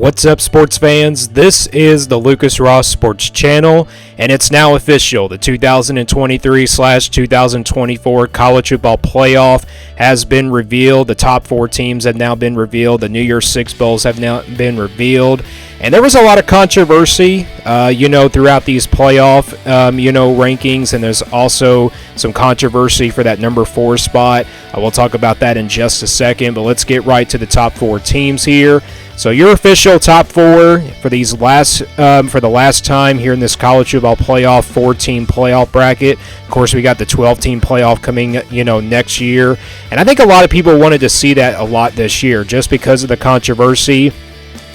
What's up, sports fans? This is the Lucas Ross Sports Channel, and it's now official. The 2023/2024 College Football Playoff has been revealed. The top four teams have now been revealed. The New Year's Six Bowls have now been revealed. And there was a lot of controversy, throughout these playoff, rankings, and there's also some controversy for that number 4 spot. I will talk about that in just a second, but let's get right to the top four teams here. So your official top four for these for the last time here in this college football playoff 4-team playoff bracket. Of course, we got the 12-team playoff coming, next year, and I think a lot of people wanted to see that a lot this year, just because of the controversy.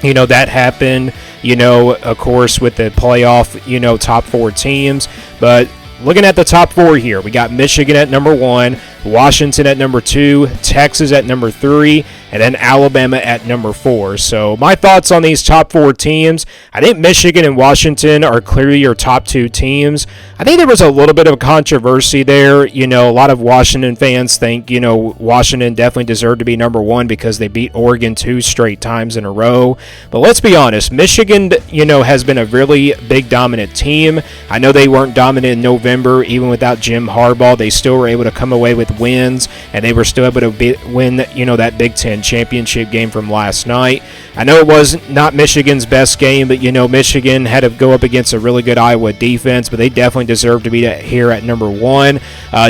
That happened, of course, with the playoff, top four teams. But looking at the top four here, we got Michigan at number 1, Washington at number 2, Texas at number 3, and then Alabama at number 4. So my thoughts on these top four teams, I think Michigan and Washington are clearly your top two teams. I think there was a little bit of controversy there. A lot of Washington fans think, Washington definitely deserved to be number 1 because they beat Oregon 2 straight times in a row. But let's be honest, Michigan, has been a really big dominant team. I know they weren't dominant in November, even without Jim Harbaugh. They still were able to come away with wins, and they were still able to win, that Big Ten championship game from last night. I know it was not Michigan's best game, but Michigan had to go up against a really good Iowa defense, but they definitely deserve to be here at number 1,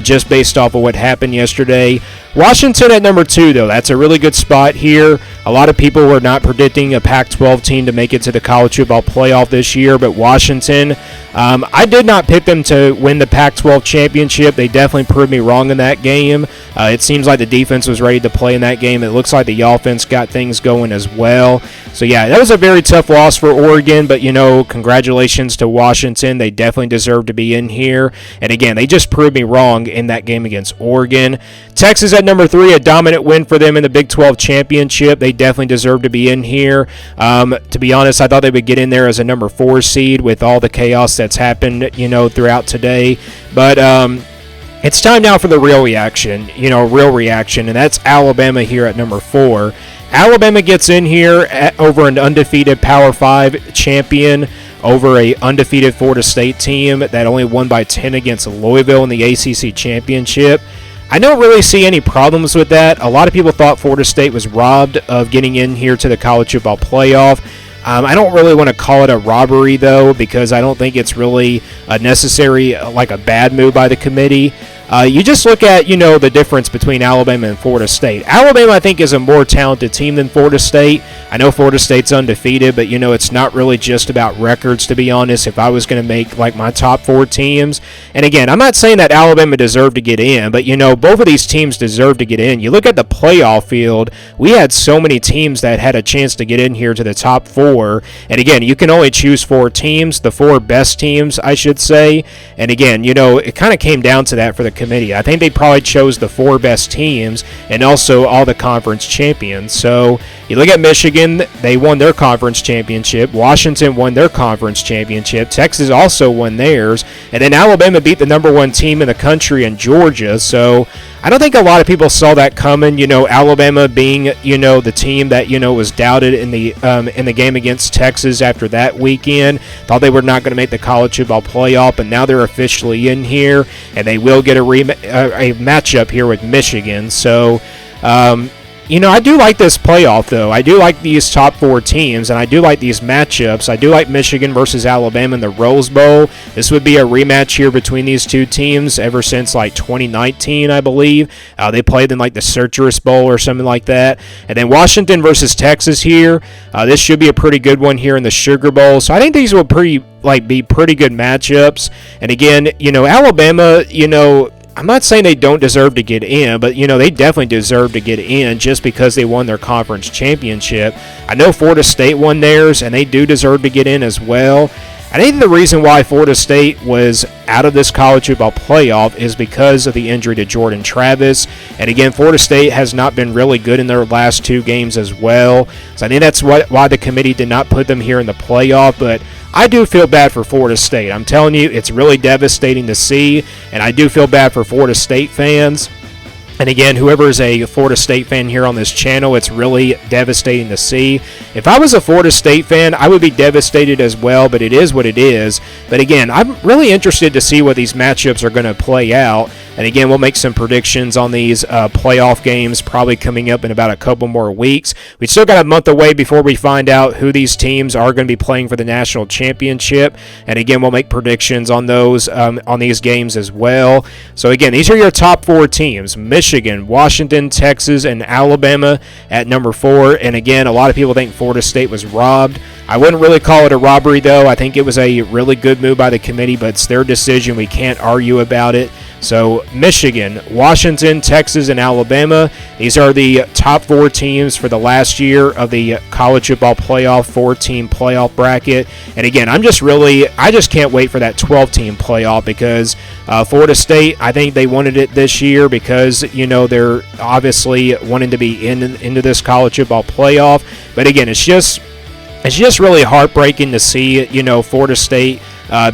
just based off of what happened yesterday. Washington at number 2, though, that's a really good spot here. A lot of people were not predicting a Pac-12 team to make it to the college football playoff this year, but Washington, I did not pick them to win the Pac-12 championship. They definitely proved me wrong in that game. It seems like the defense was ready to play in that game. It looks like the offense got things going as well. So, yeah, that was a very tough loss for Oregon, but, congratulations to Washington. They definitely deserve to be in here. And, again, they just proved me wrong in that game against Oregon. Texas at number 3, a dominant win for them in the Big 12 championship. They definitely deserve to be in here. To be honest, I thought they would get in there as a number 4 seed with all the chaos that's happened, throughout today. But it's time now for the real reaction, and that's Alabama here at number 4. Alabama gets in here over an undefeated Power 5 champion, over a undefeated Florida State team that only won by 10 against Louisville in the ACC championship. I don't really see any problems with that. A lot of people thought Florida State was robbed of getting in here to the college football playoff. I don't really want to call it a robbery, though, because I don't think it's really necessary, like a bad move by the committee. You just look at, the difference between Alabama and Florida State. Alabama, I think, is a more talented team than Florida State. I know Florida State's undefeated, but, it's not really just about records, to be honest, if I was going to make, my top 4 teams. And, again, I'm not saying that Alabama deserved to get in, but, both of these teams deserve to get in. You look at the playoff field, we had so many teams that had a chance to get in here to the top 4. And, again, you can only choose 4 teams, the 4 best teams, I should say. And, again, it kind of came down to that for the committee. I think they probably chose the 4 best teams and also all the conference champions. So you look at Michigan, they won their conference championship. Washington won their conference championship. Texas also won theirs. And then Alabama beat the number 1 team in the country in Georgia. So I don't think a lot of people saw that coming. Alabama being, the team that, was doubted in the game against Texas after that weekend. Thought they were not going to make the college football playoff, but now they're officially in here, and they will get a matchup here with Michigan. So, I do like this playoff, though. I do like these top 4 teams, and I do like these matchups. I do like Michigan versus Alabama in the Rose Bowl. This would be a rematch here between these two teams ever since, 2019, I believe. They played in, the Citrus Bowl or something like that. And then Washington versus Texas here. This should be a pretty good one here in the Sugar Bowl. So I think these will be pretty good matchups. And again, Alabama, I'm not saying they don't deserve to get in, but, they definitely deserve to get in just because they won their conference championship. I know Florida State won theirs, and they do deserve to get in as well. I think the reason why Florida State was out of this college football playoff is because of the injury to Jordan Travis. And again, Florida State has not been really good in their last 2 games as well. So I think that's why the committee did not put them here in the playoff. But I do feel bad for Florida State. I'm telling you, it's really devastating to see. And I do feel bad for Florida State fans. And again, whoever is a Florida State fan here on this channel, it's really devastating to see. If I was a Florida State fan, I would be devastated as well, but it is what it is. But again, I'm really interested to see what these matchups are going to play out. And again, we'll make some predictions on these playoff games probably coming up in about a couple more weeks. We still got a month away before we find out who these teams are going to be playing for the national championship. And again, we'll make predictions on those on these games as well. So again, these are your top 4 teams: Michigan, Washington, Texas, and Alabama at number 4. And again, a lot of people think Florida State was robbed. I wouldn't really call it a robbery, though. I think it was a really good move by the committee, but it's their decision. We can't argue about it. So Michigan, Washington, Texas, and Alabama, these are the top 4 teams for the last year of the college football playoff 4-team playoff bracket. And again, I just can't wait for that 12-team playoff because Florida State, I think they wanted it this year because, they're obviously wanting to be into this college football playoff. But again, it's just really heartbreaking to see, Florida State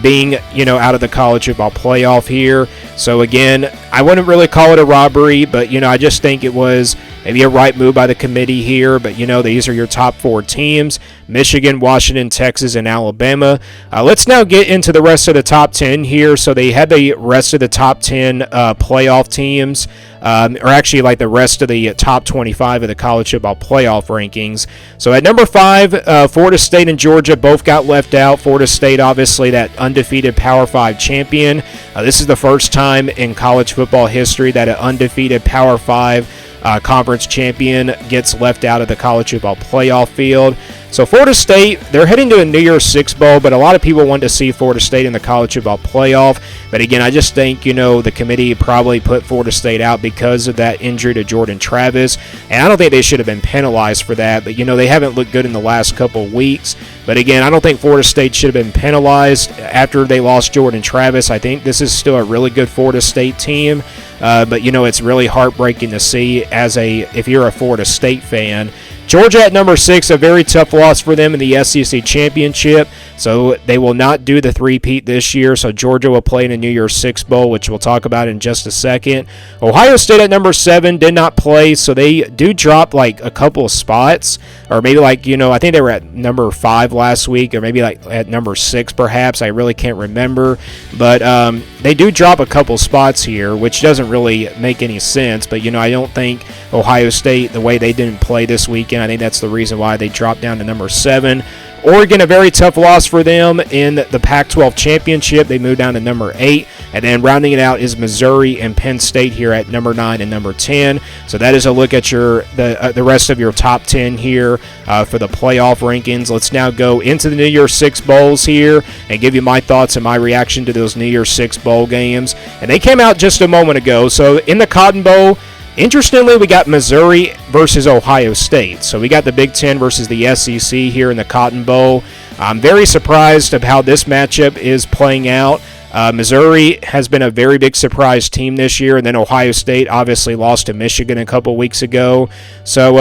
being, out of the college football playoff here. So again, I wouldn't really call it a robbery, but, I just think it was maybe a right move by the committee here. But, these are your top 4 teams: Michigan, Washington, Texas, and Alabama. Let's now get into the rest of the top 10 here. So they had the rest of the top 10 playoff teams, or actually like the rest of the top 25 of the college football playoff rankings. So at number 5, Florida State and Georgia both got left out. Florida State, obviously, that undefeated Power 5 champion. This is the first time in college football history that an undefeated Power 5 conference champion gets left out of the college football playoff field. So Florida State, they're heading to a New Year's Six Bowl, but a lot of people want to see Florida State in the college football playoff. But again, I just think, the committee probably put Florida State out because of that injury to Jordan Travis. And I don't think they should have been penalized for that. But, they haven't looked good in the last couple of weeks. But again, I don't think Florida State should have been penalized after they lost Jordan Travis. I think this is still a really good Florida State team. But, it's really heartbreaking to see if you're a Florida State fan. Georgia at number 6, a very tough loss for them in the SEC Championship. So they will not do the three-peat this year. So Georgia will play in a New Year's Six Bowl, which we'll talk about in just a second. Ohio State at number 7 did not play, so they do drop like a couple of spots. Or maybe I think they were at number 5 last week, or maybe like at number 6 perhaps. I really can't remember. But they do drop a couple spots here, which doesn't really make any sense. But, I don't think Ohio State, the way they didn't play this weekend, I think that's the reason why they dropped down to number 7. Oregon, a very tough loss for them in the Pac-12 championship. They moved down to number 8. And then rounding it out is Missouri and Penn State here at number 9 and number 10. So that is a look at the rest of your top 10 here for the playoff rankings. Let's now go into the New Year's Six Bowls here and give you my thoughts and my reaction to those New Year's Six Bowl games. And they came out just a moment ago. So in the Cotton Bowl, interestingly, we got Missouri versus Ohio State. So we got the Big Ten versus the SEC here in the Cotton Bowl. I'm very surprised of how this matchup is playing out. Missouri has been a very big surprise team this year, and then Ohio State obviously lost to Michigan a couple weeks ago. So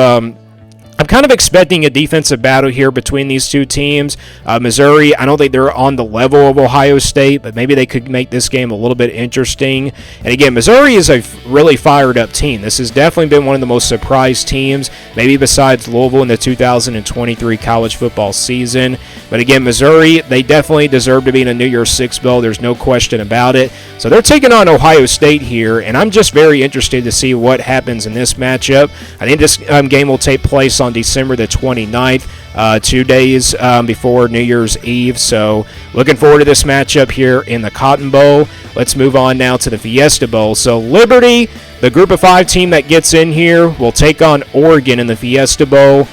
I'm kind of expecting a defensive battle here between these two teams. Missouri, I don't think they're on the level of Ohio State, but maybe they could make this game a little bit interesting. And again, Missouri is a really fired up team. This has definitely been one of the most surprised teams, maybe besides Louisville in the 2023 college football season. But again, Missouri, they definitely deserve to be in a New Year's Six Bowl. There's no question about it. So they're taking on Ohio State here, and I'm just very interested to see what happens in this matchup. I think this game will take place on December the 29th, 2 days before New Year's Eve. So looking forward to this matchup here in the Cotton Bowl. Let's move on now to the Fiesta Bowl. So Liberty, the Group of 5 team that gets in here, will take on Oregon in the Fiesta Bowl.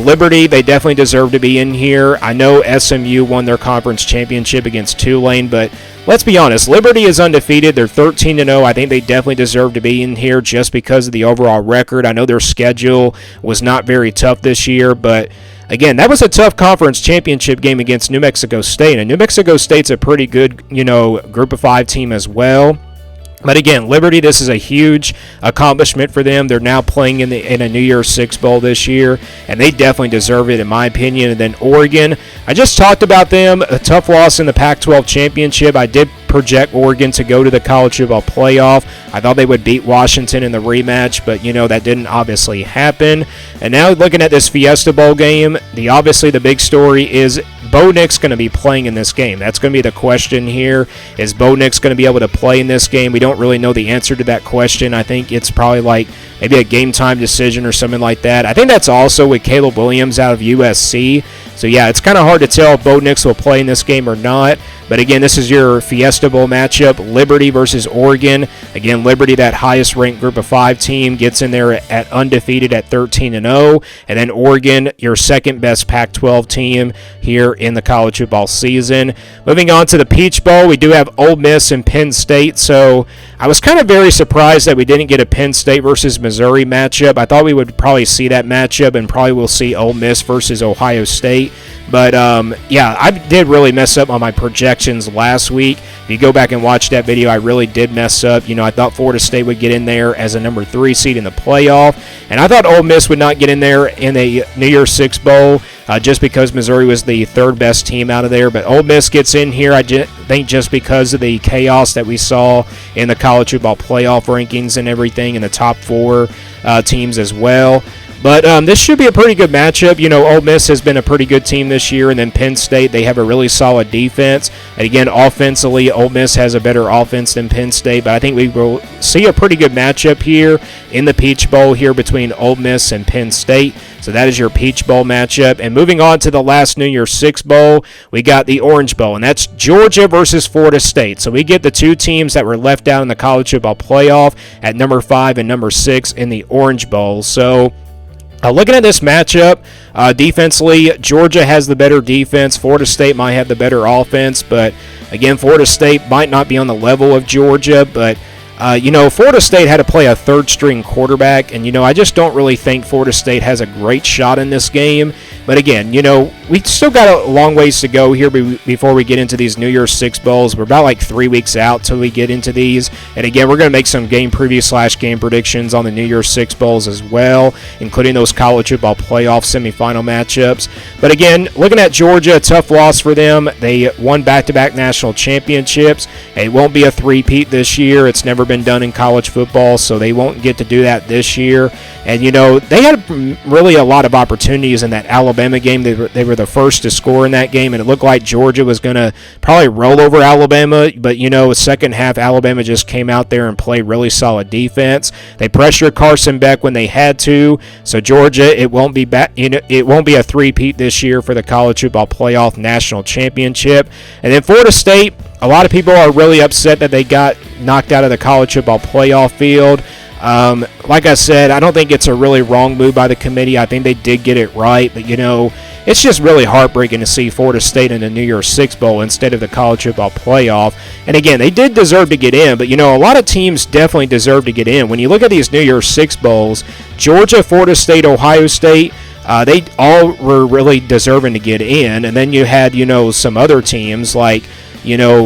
Liberty, they definitely deserve to be in here. I know SMU won their conference championship against Tulane, but let's be honest, Liberty is undefeated. They're 13-0. I think they definitely deserve to be in here just because of the overall record. I know their schedule was not very tough this year, but again, that was a tough conference championship game against New Mexico State, and New Mexico State's a pretty good, Group of 5 team as well. But again, Liberty, this is a huge accomplishment for them. They're now playing in a New Year's Six Bowl this year, and they definitely deserve it, in my opinion. And then Oregon, I just talked about them, a tough loss in the Pac-12 championship. I did project Oregon to go to the college football playoff. I thought they would beat Washington in the rematch, but that didn't obviously happen. And now looking at this Fiesta Bowl game, obviously the big story is Bo Nix going to be playing in this game. That's going to be the question here. Is Bo Nix going to be able to play in this game? We don't really know the answer to that question. I think it's probably like maybe a game time decision or something like that. I think that's also with Caleb Williams out of USC. So yeah, it's kind of hard to tell if Bo Nix will play in this game or not. But again, this is your Fiesta Bowl matchup, Liberty versus Oregon. Again, Liberty, that highest ranked Group of 5 team, gets in there at undefeated at 13-0. And then Oregon, your second best Pac-12 team here in the college football season. Moving on to the Peach Bowl, we do have Ole Miss and Penn State. So I was kind of very surprised that we didn't get a Penn State versus Missouri matchup. I thought we would probably see that matchup, and probably we'll see Ole Miss versus Ohio State. But, yeah, I did really mess up on my projections last week. If you go back and watch that video, I really did mess up. I thought Florida State would get in there as a number 3 seed in the playoff. And I thought Ole Miss would not get in there in the New Year's Six Bowl just because Missouri was the third best team out of there. But Ole Miss gets in here, I think, just because of the chaos that we saw in the college football playoff rankings and everything, in the top 4 teams as well. But this should be a pretty good matchup. Ole Miss has been a pretty good team this year, and then Penn State, they have a really solid defense. And again, offensively, Ole Miss has a better offense than Penn State, but I think we will see a pretty good matchup here in the Peach Bowl here between Ole Miss and Penn State. So that is your Peach Bowl matchup. And moving on to the last New Year's Six Bowl, we got the Orange Bowl, and that's Georgia versus Florida State. So we get the 2 teams that were left out in the college football playoff at number 5 and number 6 in the Orange Bowl. So looking at this matchup, defensively, Georgia has the better defense. Florida State might have the better offense, but again, Florida State might not be on the level of Georgia, but Florida State had to play a third-string quarterback, and, I just don't really think Florida State has a great shot in this game. But again, we still got a long ways to go here before we get into these New Year's Six Bowls. We're about like 3 weeks out till we get into these. And again, we're going to make some game preview / game predictions on the New Year's Six Bowls as well, including those college football playoff semifinal matchups. But again, looking at Georgia, a tough loss for them. They won back-to-back national championships. It won't be a three-peat this year. It's never been done in college football, so they won't get to do that this year. And, they had really a lot of opportunities in that Alabama game. They were the first to score in that game, and it looked like Georgia was going to probably roll over Alabama. But, second half, Alabama just came out there and played really solid defense. They pressured Carson Beck when they had to. So, Georgia, it won't be it won't be a three-peat this year for the college football playoff national championship. And then Florida State, a lot of people are really upset that they got knocked out of the college football playoff field. Like I said, I don't think it's a really wrong move by the committee. I think they did get it right, but it's just really heartbreaking to see Florida State in the New Year's Six Bowl instead of the college football playoff. And again, they did deserve to get in, but a lot of teams definitely deserve to get in. When you look at these New Year's Six Bowls, Georgia, Florida State, Ohio State, they all were really deserving to get in. And then you had, some other teams like,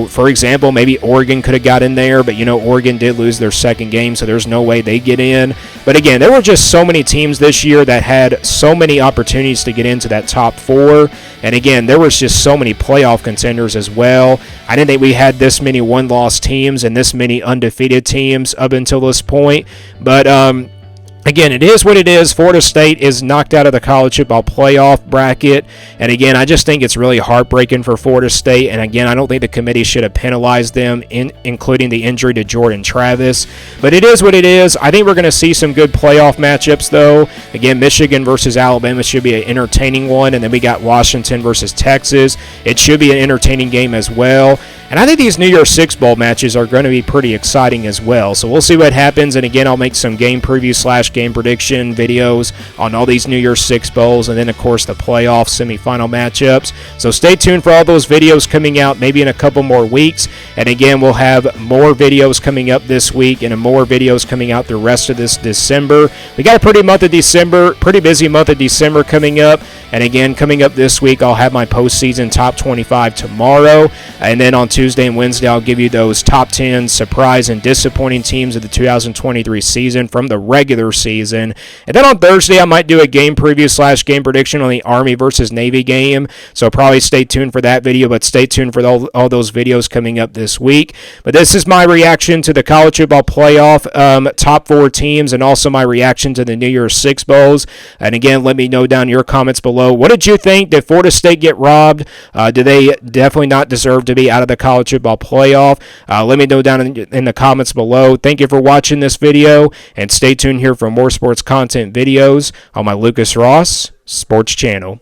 for example, maybe Oregon could have got in there, but, Oregon did lose their second game, so there's no way they get in. But again, there were just so many teams this year that had so many opportunities to get into that top 4. And again, there was just so many playoff contenders as well. I didn't think we had this many one-loss teams and this many undefeated teams up until this point. But, again, it is what it is. Florida State is knocked out of the college football playoff bracket. And again, I just think it's really heartbreaking for Florida State. And again, I don't think the committee should have penalized them, including the injury to Jordan Travis. But it is what it is. I think we're going to see some good playoff matchups, though. Again, Michigan versus Alabama should be an entertaining one. And then we got Washington versus Texas. It should be an entertaining game as well. And I think these New Year's Six Bowl matches are going to be pretty exciting as well. So we'll see what happens. And again, I'll make some game preview / game prediction videos on all these New Year's Six Bowls, and then of course the playoff semifinal matchups. So stay tuned for all those videos coming out maybe in a couple more weeks. And again, we'll have more videos coming up this week and more videos coming out the rest of this December. We got a pretty busy month of December coming up. And again, coming up this week, I'll have my postseason top 25 tomorrow. And then on Tuesday and Wednesday, I'll give you those top 10 surprise and disappointing teams of the 2023 season from the regular season. And then on Thursday, I might do a game preview / game prediction on the Army versus Navy game. So probably stay tuned for that video, but stay tuned for all those videos coming up this week. But this is my reaction to the college football playoff top 4 teams, and also my reaction to the New Year's Six Bowls. And again, let me know down in your comments below. What did you think? Did Florida State get robbed? Do they definitely not deserve to be out of the college football playoff? Let me know down in the comments below. Thank you for watching this video, and stay tuned here for more sports content videos on my Lucas Ross Sports channel.